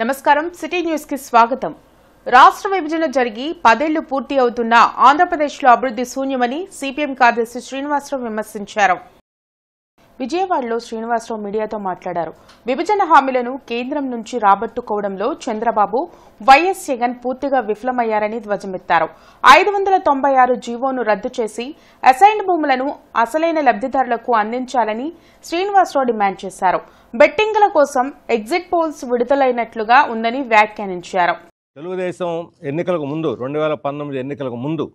నమస్కారం city news కి స్వాగతం. రాష్ట్ర విభజన జరిగి 10 ఏళ్లు పూర్తి అవుతున్న ఆంధ్రప్రదేశ్లో అభివృద్ధి శూన్యమని సిపిఎం కార్యదర్శి శ్రీనివాసరావు విమర్శించారు. విజయవాడలో శ్రీనివాసరావు మీడియాతో మాట్లాడారు. విభజన హామీలను కేంద్రం నుంచి రాబట్టుకోవడంలో చంద్రబాబు, వైఎస్ జగన్ పూర్తిగా విఫలమయ్యారని ధ్వజమెత్తారు. 596 జీవోను రద్దు చేసి అసైన్డ్ భూములను అసలైన లబ్దిదారులకు అందించాలని శ్రీనివాసరావు డిమాండ్ చేశారు. బెట్టింగ్ల కోసం ఎగ్జిట్ పోల్స్ విడుదలైనట్లుగా ఉందని వ్యాఖ్యానించారు. తెలుగుదేశం ఎన్నికలకు ముందు 2019 ఎన్నికలకు ముందు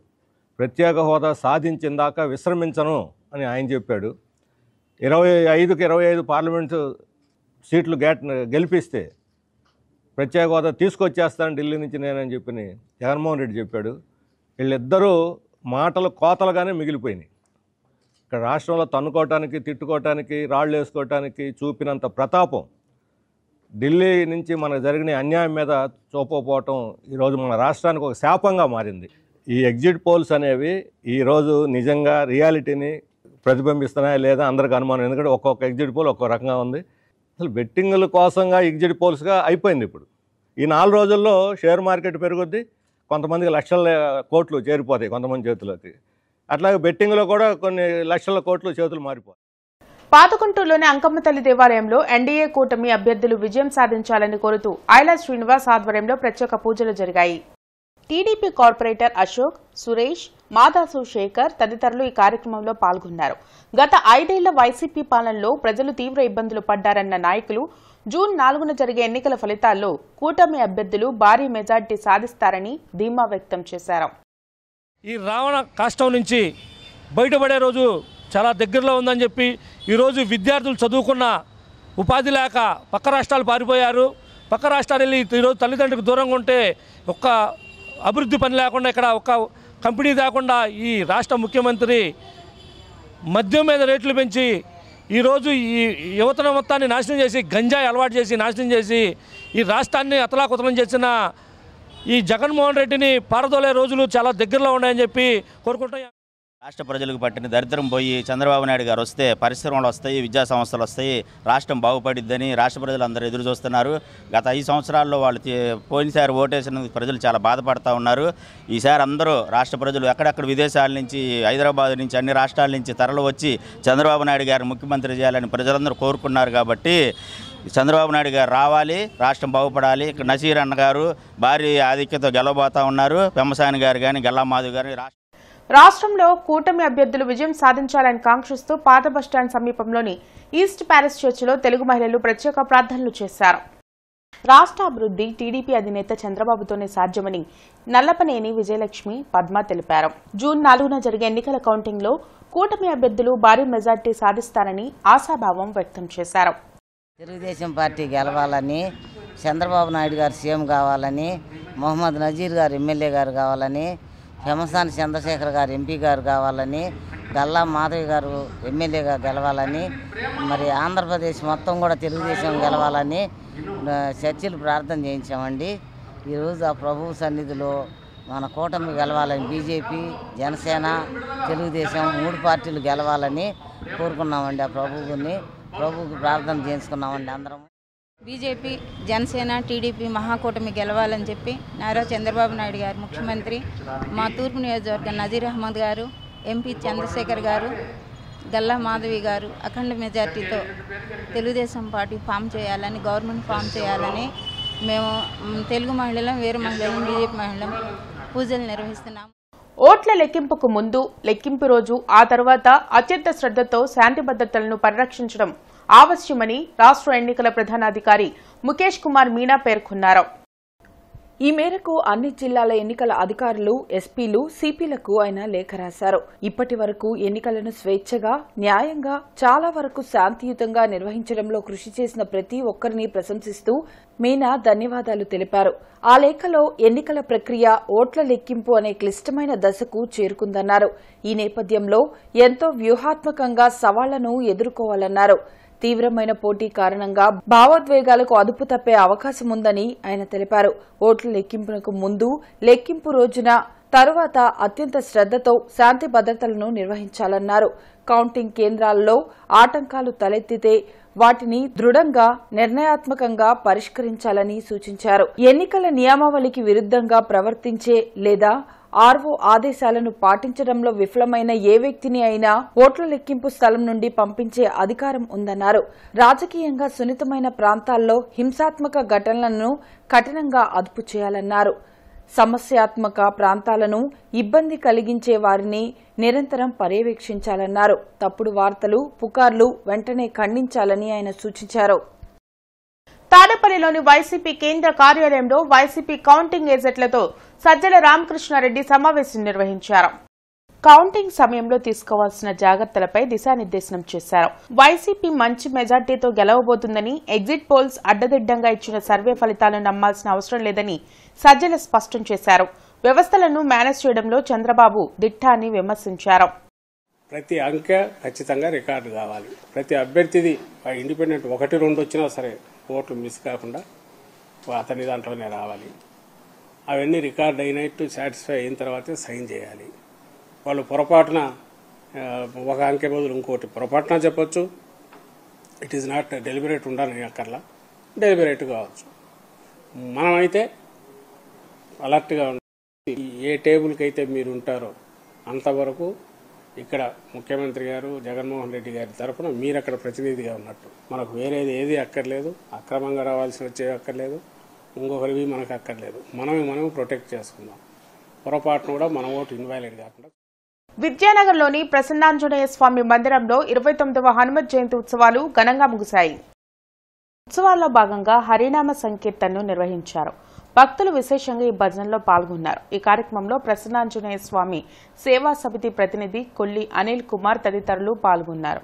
ప్రత్యేక హోదా సాధించిందాకా విశ్రమించను అని ఆయన చెప్పాడు. 25కి 25 పార్లమెంటు సీట్లు గెలిపిస్తే ప్రత్యేక హోదా తీసుకొచ్చేస్తాను ఢిల్లీ నుంచి నేనని చెప్పి జగన్మోహన్ రెడ్డి చెప్పాడు. వీళ్ళిద్దరూ మాటలు కోతలుగానే మిగిలిపోయినాయి. ఇక్కడ రాష్ట్రంలో తన్నుకోవటానికి, తిట్టుకోవటానికి, రాళ్ళు వేసుకోవటానికి చూపినంత ప్రతాపం ఢిల్లీ నుంచి మనకు జరిగిన అన్యాయం మీద చూపకపోవటం ఈరోజు మన రాష్ట్రానికి ఒక శాపంగా మారింది. ఈ ఎగ్జిట్ పోల్స్ అనేవి ఈరోజు నిజంగా రియాలిటీని ప్రతిబింబిస్తున్నాయా లేదా అందరికి అనుమానం. ఎందుకంటే ఒక్కొక్క ఎగ్జిట్ పోల్ ఒక్కో రకంగా ఉంది. అసలు బెట్టింగుల కోసంగా ఎగ్జిట్ పోల్స్గా అయిపోయింది. ఇప్పుడు ఈ 4 రోజుల్లో షేర్ మార్కెట్ పెరుగుద్ది, కొంతమందికి లక్షల కోట్లు చేరిపోతాయి కొంతమంది చేతులకి. అట్లాగే బెట్టింగ్లో కూడా కొన్ని లక్షల కోట్లు చేతులు మారిపోతాయి. పాతకుంటూరులోని అంకమ్మ తల్లి దేవాలయంలో ఎన్డీఏ కూటమి అభ్యర్థులు విజయం సాధించాలని కోరుతూ ఐలా శ్రీనివాస్ ఆధ్వర్యంలో ప్రత్యేక పూజలు జరిగాయి. టీడీపీ కార్పొరేటర్ అశోక్, సురేష్, మాదాసు శేఖర్ తదితరులు ఈ కార్యక్రమంలో పాల్గొన్నారు. గత 5 ఏళ్ల వైసీపీ పాలనలో ప్రజలు తీవ్ర ఇబ్బందులు పడ్డారన్న నాయకులు జూన్ 4న జరిగే ఎన్నికల ఫలితాల్లో కూటమి అభ్యర్థులు భారీ మెజార్టీ సాధిస్తారని ధీమా వ్యక్తం చేశారు. ఈ రావణ కష్టం నుంచి బయటపడే రోజు చాలా దగ్గరలో ఉందని చెప్పి ఈరోజు విద్యార్థులు చదువుకున్న ఉపాధి లేక పక్క రాష్ట్రాలు పారిపోయారు. పక్క రాష్ట్రాలు వెళ్ళి ఈరోజు తల్లిదండ్రులకు దూరంగా ఉంటే ఒక్క అభివృద్ధి పని లేకుండా ఇక్కడ ఒక్క కంపెనీ లేకుండా ఈ రాష్ట్ర ముఖ్యమంత్రి మద్యం మీద రేట్లు పెంచి ఈరోజు ఈ యువతను మొత్తాన్ని నాశనం చేసి, గంజాయి అలవాటు చేసి నాశనం చేసి ఈ రాష్ట్రాన్ని అతలాకుతలం చేసిన ఈ జగన్మోహన్ రెడ్డిని పారదోలే రోజులు చాలా దగ్గరలో ఉన్నాయని చెప్పి కోరుకుంటున్నాం. రాష్ట్ర ప్రజలకు పట్టిన దరిద్రం పోయి చంద్రబాబు నాయుడు గారు వస్తే పరిశ్రమలు వస్తాయి, విద్యా సంస్థలు వస్తాయి, రాష్ట్రం బాగుపడిద్దని రాష్ట్ర ప్రజలు అందరూ ఎదురు చూస్తున్నారు. గత 5 సంవత్సరాల్లో వాళ్ళు పోయినసారి ఓటేసినందుకు ప్రజలు చాలా బాధపడుతూ ఉన్నారు. ఈసారి అందరూ రాష్ట్ర ప్రజలు ఎక్కడెక్కడ విదేశాల నుంచి, హైదరాబాద్ నుంచి, అన్ని రాష్ట్రాల నుంచి తరలి వచ్చి చంద్రబాబు నాయుడు గారు ముఖ్యమంత్రి చేయాలని ప్రజలందరూ కోరుకున్నారు. కాబట్టి చంద్రబాబు నాయుడు గారు రావాలి, రాష్ట్రం బాగుపడాలి. ఇక్కడ నసీర్ అన్న గారు భారీ ఆధిక్యతతో గెలవబోతూ ఉన్నారు. పెమ్మసాని గారు కానీ, గల్లామాధవ్ గారు. రాష్ట్రంలో కూటమి అభ్యర్థులు విజయం సాధించాలని కాంక్షిస్తూ పాత బస్టాండ్ సమీపంలోని ఈస్ట్ ప్యారిస్ చర్చిలో తెలుగు మహిళలు ప్రత్యేక ప్రార్థనలు చేశారు. రాష్ట్ర అభివృద్ధి టీడీపీ అధినేత చంద్రబాబుతోనే సాధ్యమని నల్లపనేని విజయలక్ష్మి, పద్మ తెలిపారు. జూన్ 4న జరిగే ఎన్నికల కౌంటింగ్లో కూటమి అభ్యర్థులు భారీ మెజార్టీ సాధిస్తారని ఆశాభావం వ్యక్తం చేశారు. తెలుగుదేశం పార్టీ గెలవాలని, చంద్రబాబు నాయుడు గారు సీఎం కావాలని, మొహమ్మద్ నజీర్ గారు ఎమ్మెల్యే గారు కావాలని, పెమ్మసాని చంద్రశేఖర్ గారు ఎంపీ గారు కావాలని, గల్లా మాధవి గారు ఎమ్మెల్యేగా గెలవాలని, మరి ఆంధ్రప్రదేశ్ మొత్తం కూడా తెలుగుదేశం గెలవాలని చర్చిలు ప్రార్థన చేయించామండి. ఈరోజు ఆ ప్రభువు సన్నిధిలో మన కూటమి గెలవాలని, బీజేపీ, జనసేన, తెలుగుదేశం 3 పార్టీలు గెలవాలని కోరుకున్నామండి. ఆ ప్రభువుకి ప్రార్థన చేసుకున్నామండి అందరం. బీజేపీ, జనసేన, టీడీపీ మహాకూటమి గెలవాలని చెప్పి నారా చంద్రబాబు నాయుడు గారు ముఖ్యమంత్రి, మా తూర్పు నియోజకవర్గం నజీర్ అహ్మద్ గారు, ఎంపీ చంద్రశేఖర్ గారు, గల్లా మాధవి గారు అఖండ మెజార్టీతో తెలుగుదేశం పార్టీ ఫామ్ చేయాలని, గవర్నమెంట్ ఫామ్ చేయాలని మేము తెలుగు మహిళలం, వేరే మహిళలం, బీజేపీ మహిళలం పూజలు నిర్వహిస్తున్నాము. ఓట్ల లెక్కింపుకు ముందు, లెక్కింపు రోజు, ఆ తర్వాత అత్యంత శ్రద్ధతో శాంతి భద్రతలను పరిరక్షించడం ఆవశ్యమని రాష్ట్ర ఎన్నికల ప్రధానాధికారి ముఖేష్ కుమార్ మీనా పేర్కొన్నారు. ఈ మేరకు అన్ని జిల్లాల ఎన్నికల అధికారులు, ఎస్పీలు, సిపిలకు ఆయన లేఖ రాశారు. ఇప్పటి వరకు ఎన్నికలను స్వేచ్ఛగా, న్యాయంగా, చాలా వరకు శాంతియుతంగా నిర్వహించడంలో కృషి చేసిన ప్రతి ఒక్కరిని ప్రశంసిస్తూ మీనా ధన్యవాదాలు తెలిపారు. ఆ లేఖలో ఎన్నికల ప్రక్రియ ఓట్ల లెక్కింపు అనే క్లిష్టమైన దశకు చేరుకుందన్నారు. ఈ నేపథ్యంలో ఎంతో వ్యూహాత్మకంగా సవాళ్లను ఎదుర్కోవాలన్నారు. తీవ్రమైన పోటీ కారణంగా భావోద్వేగాలకు అదుపు తప్పే అవకాశం ఉందని ఆయన తెలిపారు. ఓట్ల లెక్కింపునకు ముందు, లెక్కింపు రోజున, తరువాత అత్యంత శ్రద్ధతో శాంతి భద్రతలను నిర్వహించాలన్నారు. కౌంటింగ్ కేంద్రాల్లో ఆటంకాలు తలెత్తితే వాటిని దృఢంగా నిర్ణయాత్మకంగా పరిష్కరించాలని సూచించారు. ఎన్నికల నియమావళికి విరుద్ధంగా ప్రవర్తించే లేదా ఆర్ఓ ఆదేశాలను పాటించడంలో విఫలమైన ఏ వ్యక్తిని అయినా ఓట్ల లెక్కింపు స్థలం నుండి పంపించే అధికారం ఉందన్నారు. రాజకీయంగా సున్నితమైన ప్రాంతాల్లో హింసాత్మక ఘటనలను కఠినంగా అదుపు చేయాలన్నారు. సమస్యాత్మక ప్రాంతాలను ఇబ్బంది కలిగించే వారిని నిరంతరం పర్యవేక్షించాలన్నారు. తప్పుడు వార్తలు, పుకార్లు వెంటనే ఖండించాలని ఆయన సూచించారు. తాడేపల్లిలోని వైసీపీ కేంద్ర కార్యాలయంలో వైసీపీ కౌంటింగ్ ఏజెంట్లతో సజ్జల రామకృష్ణారెడ్డి సమావేశం నిర్వహించారు. కౌంటింగ్ సమయంలో తీసుకోవాల్సిన జాగ్రత్తలపై దిశానిర్దేశనం చేశారు. వైసీపీ మంచి మెజార్టీతో గెలవబోతుందని, ఎగ్జిట్ పోల్స్ అడ్డదిడ్డంగా ఇచ్చిన సర్వే ఫలితాలను నమ్మాల్సిన అవసరం లేదని సజ్జల స్పష్టం చేశారు. వ్యవస్థలను మేనేజ్ చేయడంలో చంద్రబాబు దిట్ట అని విమర్శించారు. ప్రతి అంకె ఖచ్చితంగా రికార్డు కావాలి. ప్రతి అభ్యర్థిది ఇండిపెండెంట్ 1-2 వచ్చినా సరే ఓట్లు మిస్ కాకుండా అతని దాంట్లోనే రావాలి. అవన్నీ రికార్డ్ అయినట్టు సాటిస్ఫై అయిన తర్వాతే సైన్ చేయాలి. వాళ్ళు పొరపాటున ఒక అంకె బదులు ఇంకోటి పొరపాటున చెప్పొచ్చు. ఇట్ ఈజ్ నాట్ డెలిబరేట్ ఉండాలని అక్కర్లా, డెలిబరేట్ కావచ్చు. మనమైతే అలర్ట్గా ఉండాలి. ఏ టేబుల్కి అయితే మీరు ఉంటారో అంతవరకు ఇక్కడ ముఖ్యమంత్రి గారు జగన్మోహన్ రెడ్డి గారి తరఫున మీరు అక్కడ ప్రతినిధిగా ఉన్నట్టు. మనకు వేరేది ఏది అక్కర్లేదు, అక్రమంగా రావాల్సి వచ్చేవి అక్కర్లేదు, ఇంకొకరివి మనకు అక్కర్లేదు. మనం ప్రొటెక్ట్ చేసుకుందాం. పొరపాటును కూడా మన ఓటు ఇన్వాలిడ్ కాకుండా. విద్యానగర్లోని ప్రసన్నాంజనేయ స్వామి మందిరంలో 29వ హనుమత్ జయంతి ఉత్సవాలు ఘనంగా ముగిశాయి. ఉత్సవాల్లో భాగంగా హరినామ సంకీర్తనను నిర్వహించారు. భక్తులు విశేషంగా ఈ భజనలో పాల్గొన్నారు. ఈ కార్యక్రమంలో ప్రసన్నాంజనేయ స్వామి సేవా సమితి ప్రతినిధి కొల్లి అనిల్ కుమార్ తదితరులు పాల్గొన్నారు.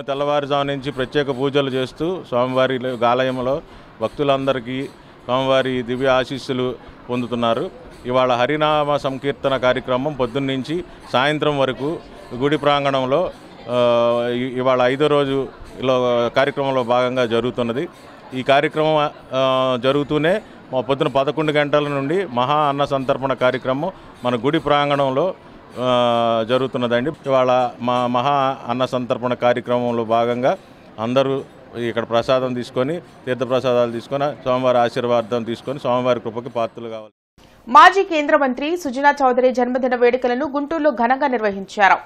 తెల్లవారుజాము నుంచి ప్రత్యేక పూజలు చేస్తూ స్వామివారి ఆలయంలో భక్తులందరికీ స్వామివారి దివ్య ఆశీస్సులు పొందుతున్నారు. ఇవాళ హరినామ సంకీర్తన కార్యక్రమం పొద్దున్నుంచి సాయంత్రం వరకు గుడి ప్రాంగణంలో ఇవాళ 5వ రోజు కార్యక్రమంలో భాగంగా జరుగుతున్నది. ఈ కార్యక్రమం జరుగుతూనే పొద్దున 11 గంటల నుండి మహా అన్న సంతర్పణ కార్యక్రమం మన గుడి ప్రాంగణంలో జరుగుతున్నదండి. ఇవాళ మహా అన్న సంతర్పణ కార్యక్రమంలో భాగంగా అందరూ ఇక్కడ ప్రసాదం తీసుకొని తీర్థప్రసాదాలు తీసుకొని స్వామివారి ఆశీర్వాదం తీసుకొని స్వామివారి కృపకి పాత్రలు కావాలి. మాజీ కేంద్ర మంత్రి సుజనా చౌదరి జన్మదిన వేడుకలను గుంటూరులో ఘనంగా నిర్వహించారు.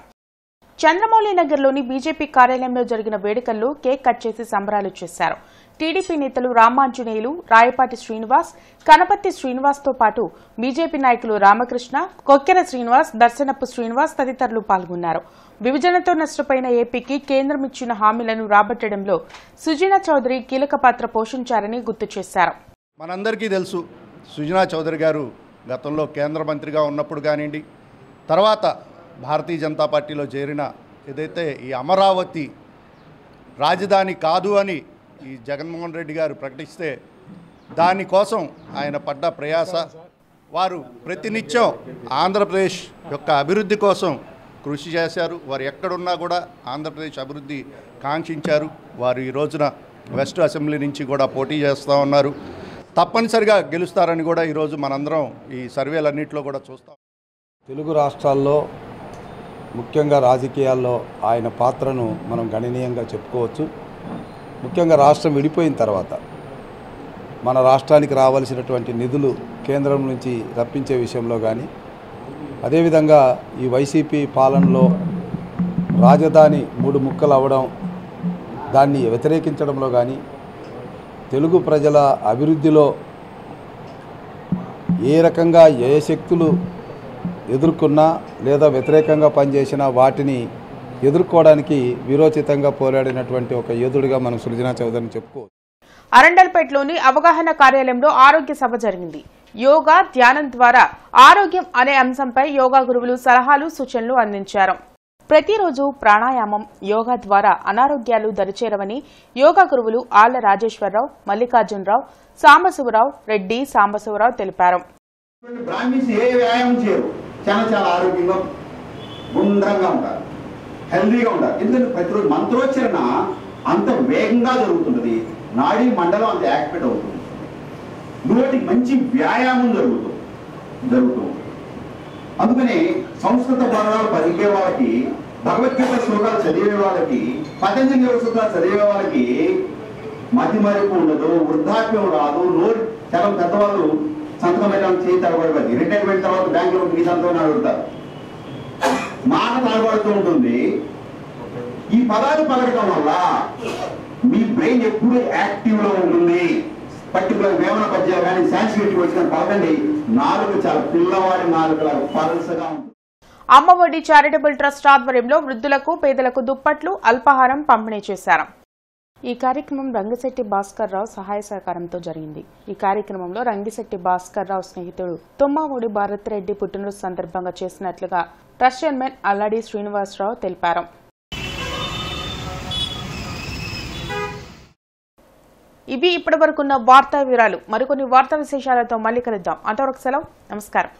చంద్రమౌళి నగర్లోని బీజేపీ కార్యాలయంలో జరిగిన వేడుకల్లో కేక్ కట్ చేసి సంబరాలు చేశారు. టీడీపీ నేతలు రామాంజనేయులు, రాయపాటి శ్రీనివాస్, కనపర్తి శ్రీనివాస్తో పాటు బీజేపీ నాయకులు రామకృష్ణ, కొక్కెర శ్రీనివాస్, దర్శనపు శ్రీనివాస్ తదితరులు పాల్గొన్నారు. విభజనతో నష్టపోయిన ఏపీకి కేంద్రం ఇచ్చిన హామీలను రాబట్టడంలో సుజనా చౌదరి కీలక పాత్ర పోషించారని గుర్తు చేశారు. మనందరికీ తెలుసు సుజనా చౌదరి గారు గతంలో కేంద్ర మంత్రిగా ఉన్నప్పుడు కానివ్వండి, తర్వాత భారతీయ జనతా పార్టీలో చేరిన ఏదైతే ఈ అమరావతి రాజధాని కాదు అని ఈ జగన్మోహన్ రెడ్డి గారు ప్రకటిస్తే దానికోసం ఆయన పడ్డ ప్రయాస, వారు ప్రతినిత్యం ఆంధ్రప్రదేశ్ యొక్క అభివృద్ధి కోసం కృషి చేశారు. వారు ఎక్కడున్నా కూడా ఆంధ్రప్రదేశ్ అభివృద్ధి కాంక్షించారు. వారు ఈ రోజున వెస్ట్ అసెంబ్లీ నుంచి కూడా పోటీ చేస్తూ ఉన్నారు. తప్పనిసరిగా గెలుస్తారని కూడా ఈరోజు మనందరం ఈ సర్వేలన్నింటిలో కూడా చూస్తాం. తెలుగు రాష్ట్రాల్లో ముఖ్యంగా రాజకీయాల్లో ఆయన పాత్రను మనం గణనీయంగా చెప్పుకోవచ్చు. ముఖ్యంగా రాష్ట్రం విడిపోయిన తర్వాత మన రాష్ట్రానికి రావాల్సినటువంటి నిధులు కేంద్రం నుంచి రప్పించే విషయంలో కానీ, అదేవిధంగా ఈ వైసీపీ పాలనలో రాజధాని 3 ముక్కలు అవ్వడం, దాన్ని వ్యతిరేకించడంలో కానీ, తెలుగు ప్రజల అభివృద్ధిలో ఏ రకంగా ఏ శక్తులు ఎదుర్కొన్నా లేదా వ్యతిరేకంగా పనిచేసినా వాటిని ఎదుర్కోవడానికి వీరోచితంగా పోరాడినటువంటి ఒక యోధుడిగా మనం సుజనా చౌదరిని చెప్పుకోవచ్చు. అరండల్పేటలోని అవగాహన కార్యాలయంలో ఆరోగ్య సభ జరిగింది. యోగా, ధ్యానం ద్వారా ఆరోగ్యం అనే అంశంపై యోగా గురువులు సలహాలు, సూచనలు అందించారు. ప్రతిరోజు ప్రాణాయామం, యోగా ద్వారా అనారోగ్యాలు దరిచేరవని యోగా గురువులు ఆళ్ల రాజేశ్వరరావు, మల్లికార్జునరావు, సాంబశివరావు రెడ్డి, సాంబశివరావు తెలిపారు. బ్రాహ్మిన్స్ ఏ వ్యాయామం చేయరు, చాలా ఆరోగ్యంగా గుండ్రంగా ఉంటారు. హెల్దీగా ఉండాలి. ఎందుకంటే ప్రతిరోజు మంత్రోచ్చరణ అంత వేగంగా జరుగుతుంటుంది, నాడీ మండలం అంత యాక్టివేట్ అవుతుంది, నోటికి మంచి వ్యాయామం జరుగుతుంది. అందుకని సంస్కృత పురాణాలు పలికే వాళ్ళకి, భగవద్గీత శ్లోకాలు చదివే వాళ్ళకి, పతంజలి యోగ సూత్రాలు చదివే వాళ్ళకి మతి మరుపు ఉండదు, వృద్ధాప్యం రాదు. నోరు చాలా పెద్దవాళ్ళు సంతకం పెట్టడం చేయి తడబడి, రిటైర్మెంట్ తర్వాత బ్యాంకులో మీ సంతకం అడుగుతారు, మాట తడబడుతూ ఉంటుంది. ఈ పదాలు పలకడం వల్ల మీ బ్రెయిన్ ఎప్పుడు యాక్టివ్ లో ఉంటుంది. పర్టికులర్ వేమన పద్యాలు కానీ సాంస్క్రిట్ వచ్చిన పలకండి, నాలుగు చాలా పిల్లవాడి నాలుగు పలసగా ఉంటుంది. అమ్మఒడి చారిటబుల్ ట్రస్ట్ ఆధ్వర్యంలో వృద్ధులకు పేదలకు దుప్పట్లు అల్పాహారం పంపిణీ చేశారు. ఈ కార్యక్రమం రంగిశెట్టి భాస్కర్ రావు సహాయ సహకారంతో జరిగింది. ఈ కార్యక్రమంలో రంగిశెట్టి భాస్కర్ రావు స్నేహితుడు తుమ్మమూడి భారత్ రెడ్డి పుట్టినరోజు సందర్భంగా చేసినట్లుగా ట్రస్ట్ చైర్మన్ అల్లాడి శ్రీనివాసరావు తెలిపారు. ఇవి ఇప్పటివరకున్న వార్తా వివరాలు. మరికొన్ని వార్తా విశేషాలతో మళ్ళీ కలుద్దాం. అంతవరకు సెలవు. నమస్కారం.